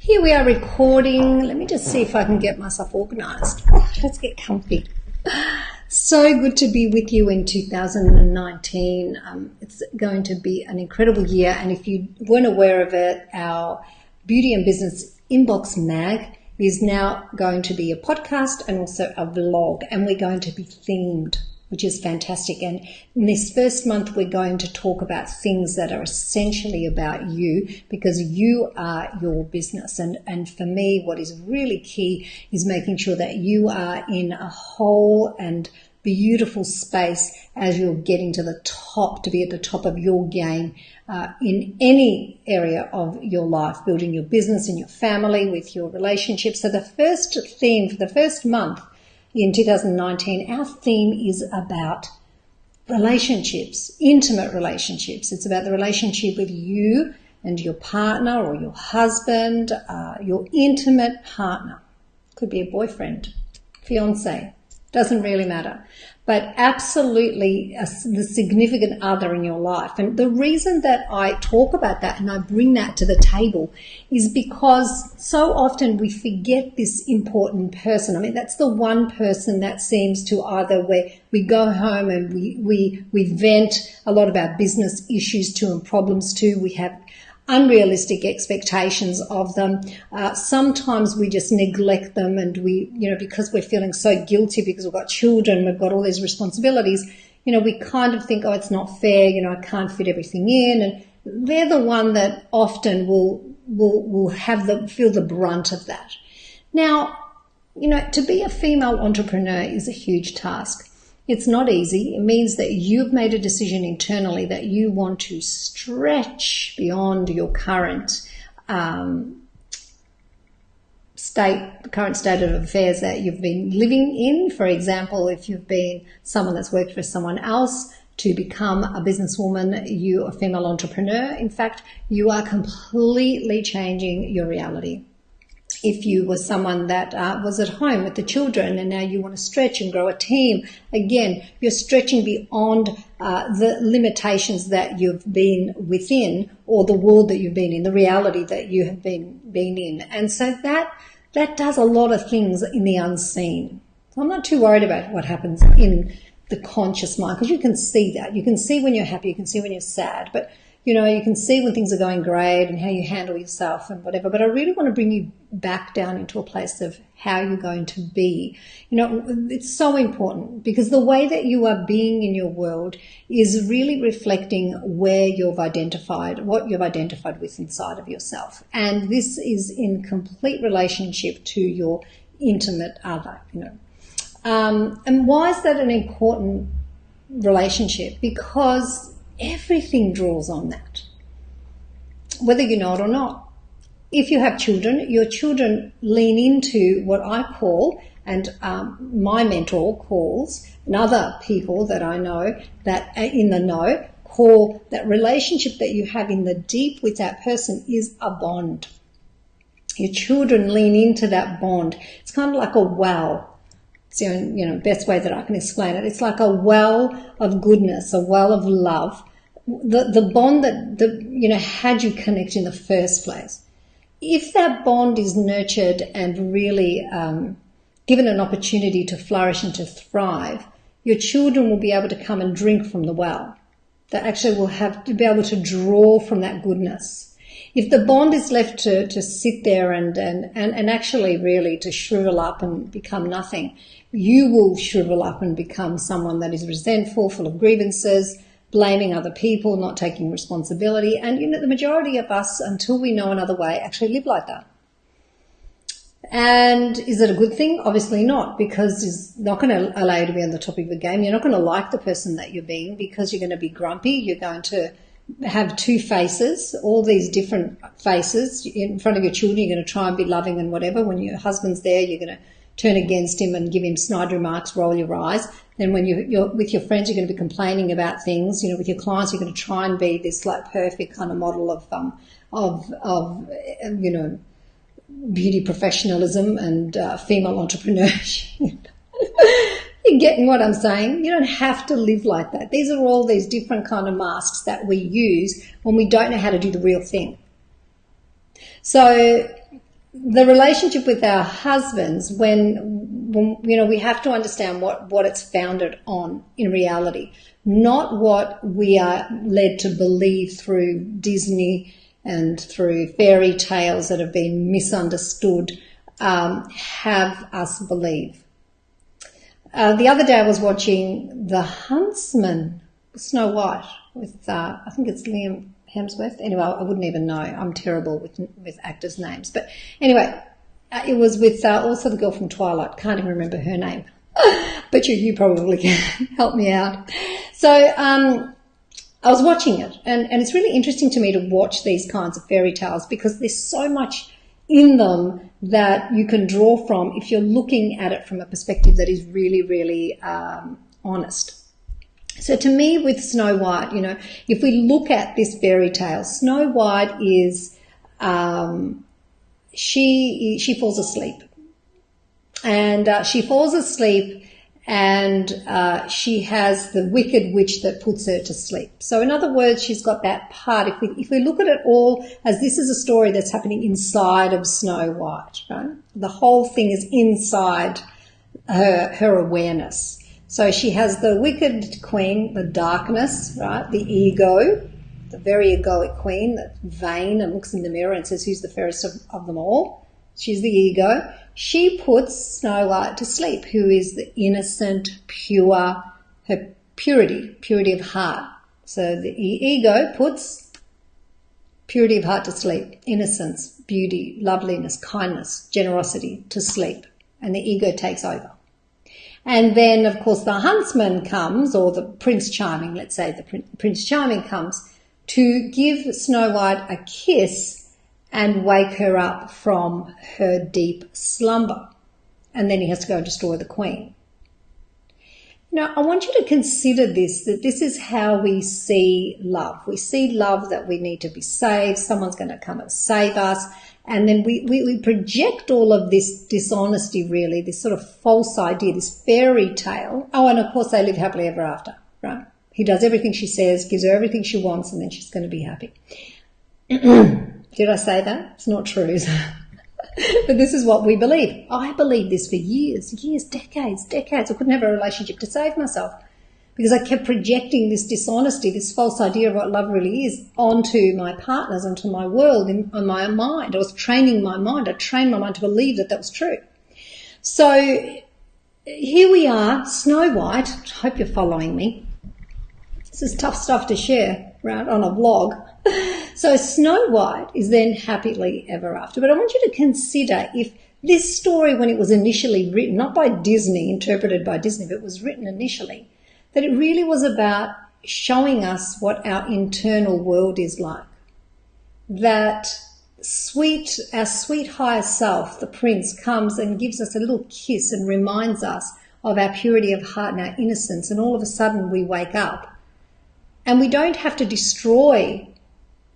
Here we are recording. Let me just see if I can get myself organised. Let's get comfy. So good to be with you in 2019. It's going to be an incredible year. And if you weren't aware of it, our Beauty and Business Inbox Mag is now going to be a podcast and also a vlog. And we're going to be themed, which is fantastic. And in this first month, we're going to talk about things that are essentially about you, because you are your business. And for me, what is really key is making sure that you are in a whole and beautiful space as you're getting to the top, to be at the top of your game in any area of your life, building your business and your family, with your relationships. So the first theme for the first month in 2019, our theme is about relationships, intimate relationships. It's about the relationship with you and your partner or your husband, your intimate partner. Could be a boyfriend, fiance, doesn't really matter. But absolutely the significant other in your life. And the reason that I talk about that and I bring that to the table is because so often we forget this important person. I mean, that's the one person that seems to either where we go home and we vent a lot of our business issues to and problems to. We have unrealistic expectations of them. Sometimes we just neglect them, and we, because we're feeling so guilty because we've got children, we've got all these responsibilities, we kind of think, oh, it's not fair, I can't fit everything in. And they're the one that often will feel the brunt of that. Now, to be a female entrepreneur is a huge task. It's not easy. It means that you've made a decision internally that you want to stretch beyond your current state of affairs that you've been living in. For example, if you've been someone that's worked for someone else, to become a businesswoman, you are a female entrepreneur. In fact, you are completely changing your reality. If you were someone that was at home with the children and now you want to stretch and grow a team, again, you're stretching beyond the limitations that you've been within, or the world that you've been in, the reality that you have been in. And so that does a lot of things in the unseen. So I'm not too worried about what happens in the conscious mind, because you can see that. You can see when you're happy, you can see when you're sad, but you can see when things are going great and how you handle yourself and whatever. But I really want to bring you back down into a place of how you're going to be. It's so important, because the way that you are being in your world is really reflecting where you've identified, what you've identified with inside of yourself. And this is in complete relationship to your intimate other, And why is that an important relationship? Because everything draws on that, whether you know it or not. If you have children, your children lean into what I call, and my mentor calls, and other people that I know that are in the know call, that relationship that you have in the deep with that person is a bond. Your children lean into that bond. It's kind of like a well. It's the best way that I can explain it. It's like a well of goodness, a well of love. The bond that had you connect in the first place. If that bond is nurtured and really given an opportunity to flourish and to thrive, your children will be able to come and drink from the well. They actually will have to be able to draw from that goodness. If the bond is left to sit there and actually really to shrivel up and become nothing, you will shrivel up and become someone that is resentful, full of grievances, blaming other people, not taking responsibility. And the majority of us, until we know another way, actually live like that. And is it a good thing? Obviously not, because it's not going to allow you to be on the top of the game. You're not going to like the person that you're being, because you're going to be grumpy. You're going to have two faces, all these different faces in front of your children. You're going to try and be loving and whatever. When your husband's there, you're going to turn against him and give him snide remarks, roll your eyes. Then when you're with your friends, you're going to be complaining about things. With your clients, you're going to try and be this like perfect kind of model of beauty professionalism and female entrepreneurship. You're getting what I'm saying? You don't have to live like that. These are all these different kind of masks that we use when we don't know how to do the real thing. So the relationship with our husbands, when we have to understand what it's founded on in reality, not what we are led to believe through Disney and through fairy tales that have been misunderstood, have us believe. The other day I was watching The Huntsman, Snow White, with I think it's Liam Hemsworth. Anyway, I wouldn't even know. I'm terrible with actors' names. But anyway, it was with also the girl from Twilight. Can't even remember her name. But you probably can help me out. So I was watching it, and it's really interesting to me to watch these kinds of fairy tales because there's so much in them that you can draw from if you're looking at it from a perspective that is really, really honest. So to me, with Snow White, if we look at this fairy tale, Snow White is she falls asleep, and she falls asleep, and she has the wicked witch that puts her to sleep. So in other words, she's got that part. If we look at it all as this is a story that's happening inside of Snow White, right? The whole thing is inside her awareness. So she has the wicked queen, the darkness, right? The ego, the very egoic queen that's vain and looks in the mirror and says, who's the fairest of them all? She's the ego. She puts Snow White to sleep, who is the innocent, pure, her purity of heart. So the ego puts purity of heart to sleep, innocence, beauty, loveliness, kindness, generosity to sleep, and the ego takes over. And then, of course, the huntsman comes, or the Prince Charming, let's say the Prince Charming comes to give Snow White a kiss and wake her up from her deep slumber. And then he has to go and destroy the queen. I want you to consider this, that this is how we see love. We see love that we need to be saved, someone's going to come and save us. And then we project all of this dishonesty, really, this sort of false idea, this fairy tale. Oh, and of course they live happily ever after, right? He does everything she says, gives her everything she wants, and then she's going to be happy. Did I say that? It's not true, is it? But this is what we believe. I believed this for years, decades. I couldn't have a relationship to save myself because I kept projecting this dishonesty, this false idea of what love really is onto my partners, onto my world, on my mind. I was training my mind. I trained my mind to believe that was true. So here we are, Snow White. I hope you're following me. This is tough stuff to share, right, on a vlog. So Snow White is then happily ever after. But I want you to consider if this story, when it was initially written, not by Disney, interpreted by Disney, but it was written initially, that it really was about showing us what our internal world is like. That our sweet higher self, the prince, comes and gives us a little kiss and reminds us of our purity of heart and our innocence, and all of a sudden we wake up. And we don't have to destroy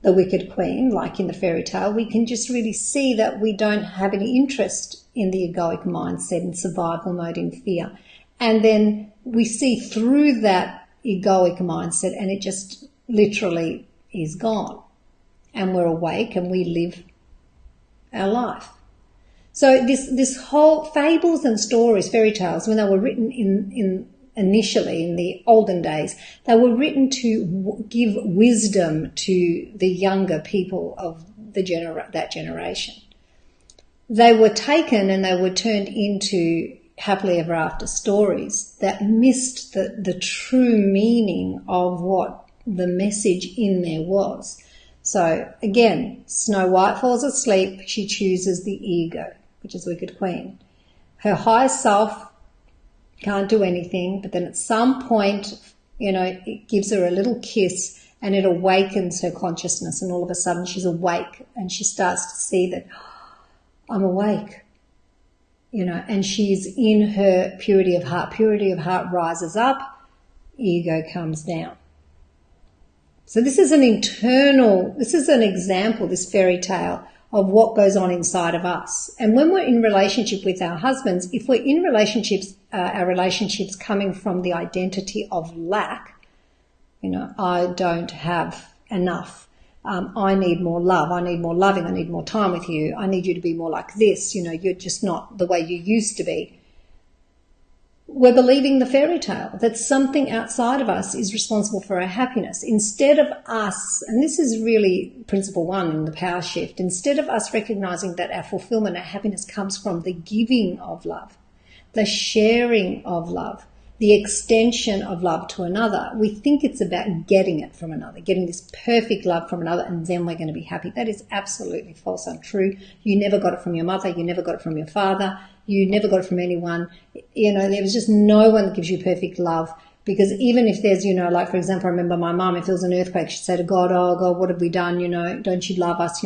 the wicked queen, like in the fairy tale. We can just really see that we don't have any interest in the egoic mindset, in survival mode, in fear. And then we see through that egoic mindset, and it just literally is gone. And we're awake and we live our life. So this whole fables and stories, fairy tales, when they were written initially in the olden days, they were written to give wisdom to the younger people of that generation. They were taken and they were turned into happily ever after stories that missed the true meaning of what the message in there was. So again, Snow White falls asleep. She chooses the ego, which is wicked queen. Her higher self can't do anything, but then at some point, it gives her a little kiss and it awakens her consciousness, and all of a sudden she's awake and she starts to see that I'm awake, and she's in her purity of heart. Purity of heart rises up, ego comes down. So this is an example, this fairy tale, of what goes on inside of us. And when we're in relationship with our husbands, if we're in relationships, our relationships coming from the identity of lack, I don't have enough, I need more love, I need more loving, I need more time with you, I need you to be more like this, you're just not the way you used to be. We're believing the fairy tale that something outside of us is responsible for our happiness. Instead of us, and this is really principle one in the power shift, instead of us recognizing that our fulfillment, our happiness comes from the giving of love, the sharing of love, the extension of love to another, we think it's about getting it from another, getting this perfect love from another, and then we're going to be happy. That is absolutely false, untrue. You never got it from your mother. You never got it from your father. You never got it from anyone. There was just no one that gives you perfect love, because even if there's, like, for example, I remember my mum, if there was an earthquake, she'd say to God, oh, God, what have we done? Don't you love us?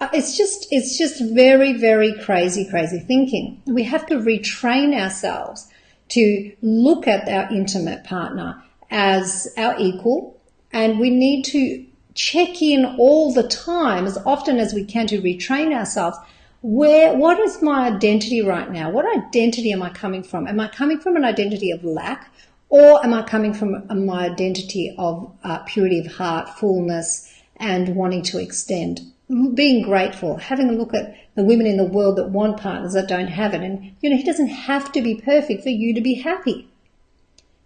It's just very, very crazy thinking. We have to retrain ourselves to look at our intimate partner as our equal, and we need to check in all the time, as often as we can, to retrain ourselves. What is my identity right now? What identity am I coming from? Am I coming from an identity of lack, or am I coming from my identity of purity of heart, fullness, and wanting to extend? Being grateful, having a look at the women in the world that want partners that don't have it. And, he doesn't have to be perfect for you to be happy.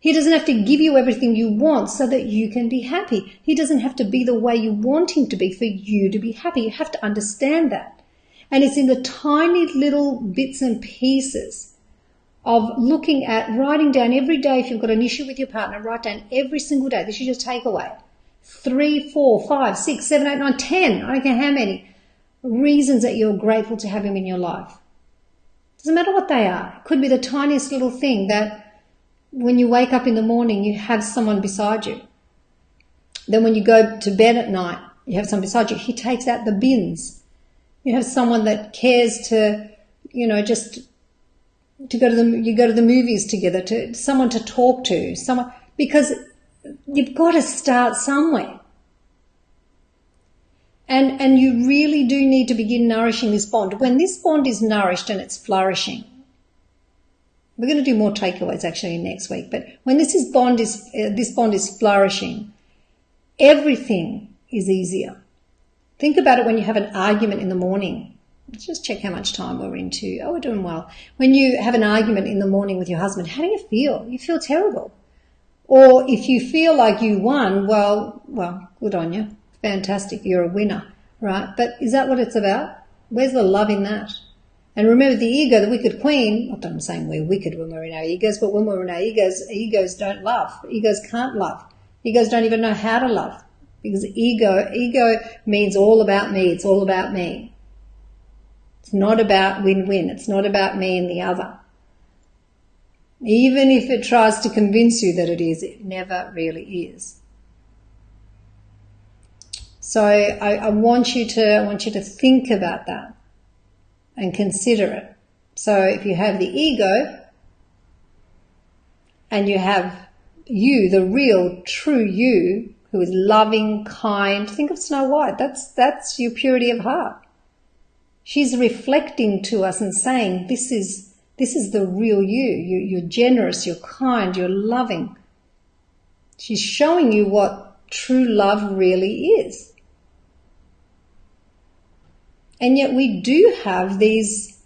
He doesn't have to give you everything you want so that you can be happy. He doesn't have to be the way you want him to be for you to be happy. You have to understand that. And it's in the tiny little bits and pieces of looking at, writing down every day. If you've got an issue with your partner, write down every single day. This is your takeaway. 3, 4, 5, 6, 7, 8, 9, 10, I don't care how many reasons that you're grateful to have him in your life. Doesn't matter what they are. It could be the tiniest little thing that when you wake up in the morning, you have someone beside you. Then when you go to bed at night, you have someone beside you. He takes out the bins. You have someone that cares to, just to go to the movies together, to someone to talk to, someone, because you've got to start somewhere. And you really do need to begin nourishing this bond. When this bond is nourished and it's flourishing, we're going to do more takeaways actually next week, but when this bond is flourishing, everything is easier. Think about it when you have an argument in the morning. Let's just check how much time we're into. Oh, we're doing well. When you have an argument in the morning with your husband, how do you feel? You feel terrible. Or if you feel like you won, well, good on you. Fantastic. You're a winner, right? But is that what it's about? Where's the love in that? And remember, the ego, the wicked queen, not that I'm saying we're wicked when we're in our egos, but when we're in our egos don't love. Egos can't love. Egos don't even know how to love, because ego means all about me. It's all about me. It's not about win-win. It's not about me and the other. Even if it tries to convince you that it is, it never really is. So I want you to think about that and consider it. So if you have the ego and you have you, the real, true you, who is loving, kind, think of Snow White. That's your purity of heart. She's reflecting to us and saying, this is the real you. You're generous, you're kind, you're loving. She's showing you what true love really is. And yet we do have these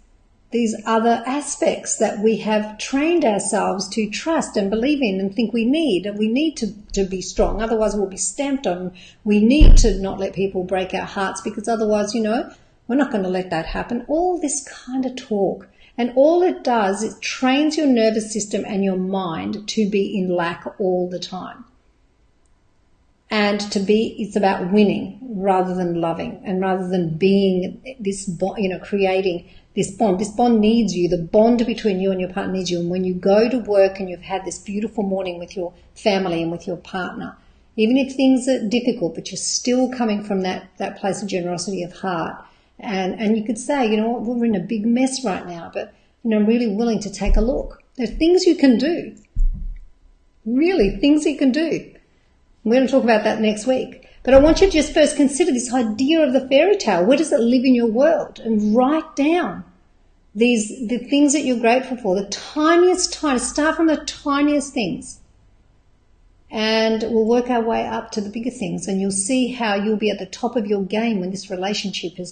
other aspects that we have trained ourselves to trust and believe in and think we need. And we need to be strong, otherwise we'll be stamped on. We need to not let people break our hearts, because otherwise, we're not going to let that happen. All this kind of talk. And all it does is trains your nervous system and your mind to be in lack all the time. And it's about winning rather than loving, and rather than being this, creating this bond. This bond needs you. The bond between you and your partner needs you. And when you go to work and you've had this beautiful morning with your family and with your partner, even if things are difficult, but you're still coming from that place of generosity of heart. And you could say, we're in a big mess right now, but, I'm really willing to take a look. There are things you can do. Really, things you can do. We're going to talk about that next week. But I want you to just first consider this idea of the fairy tale. Where does it live in your world? And write down the things that you're grateful for, the tiniest, start from the tiniest things. and we'll work our way up to the bigger things, and you'll see how you'll be at the top of your game when this relationship is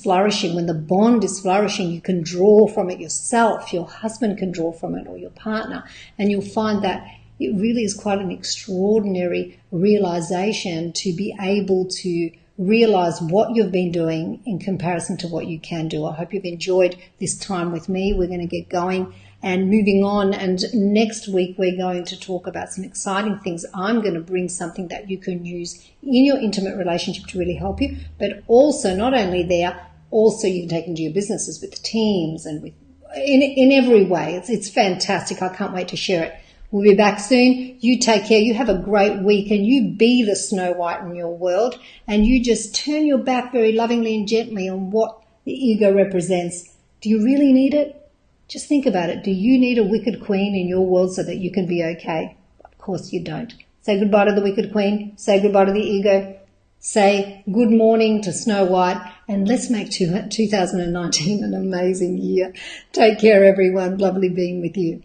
flourishing. When the bond is flourishing, you can draw from it yourself, your husband can draw from it, or your partner, and you'll find that it really is quite an extraordinary realization to be able to realize what you've been doing in comparison to what you can do. I hope you've enjoyed this time with me. We're going to get going and moving on, and next week we're going to talk about some exciting things. I'm going to bring something that you can use in your intimate relationship to really help you, but also not only there, also you can take into your businesses with teams and with in every way. It's fantastic. I can't wait to share it. We'll be back soon. You take care. You have a great week, and you be the Snow White in your world, and you just turn your back very lovingly and gently on what the ego represents. Do you really need it? Just think about it. Do you need a wicked queen in your world so that you can be okay? Of course you don't. Say goodbye to the wicked queen. Say goodbye to the ego. Say good morning to Snow White, and let's make 2019 an amazing year. Take care, everyone. Lovely being with you.